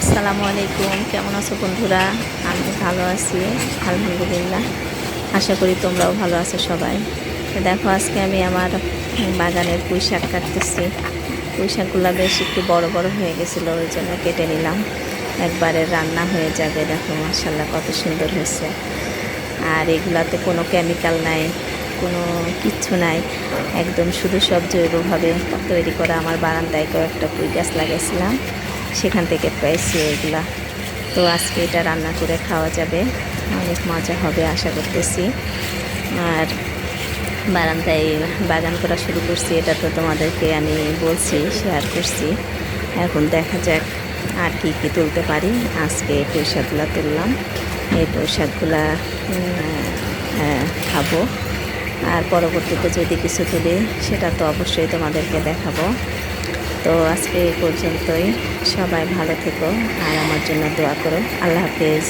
আসসালামু আলাইকুম, কেমন আছো বন্ধুরা? আমি ভালো আছি আলহামদুলিল্লাহ। আশা করি তোমরাও ভালো আছো সবাই। তো দেখো, আজকে আমি আমার বাগানের পুঁই শাক কাটতেছি। পুঁই শাকগুলো বেশ একটু বড় বড় হয়ে গেছিলো, ওই জন্য কেটে নিলাম। একবারে রান্না হয়ে যাবে। দেখো মাশাল্লাহ কত সুন্দর হয়েছে। আর এগুলাতে কোনো কেমিক্যাল নাই, কোনো কিচ্ছু নাই, একদম শুধু সব জৈবভাবে তৈরি করা। আমার বারান্দায় কয়েকটা পুঁই গাছ লাগাইছিলাম, সেখান থেকে পাইছি এগুলা। তো আজকে এটা রান্না করে খাওয়া যাবে, অনেক মজা হবে আশা করতেছি। আর বারান্দায় বাগান করা শুরু করছি, এটা তো তোমাদেরকে আমি বলছি, শেয়ার করছি। এখন দেখা যাক আর কি কি তুলতে পারি। আজকে পুঁই শাকগুলা তুললাম, এই পুঁই শাকগুলা খাবো। আর পরবর্তীতে যদি কিছু তুলি সেটা তো অবশ্যই তোমাদেরকে দেখাবো। তো আজকে এই পর্যন্তই। সবাই ভালো থেকো আর আমার জন্য দোয়া করো। আল্লাহ হাফেজ।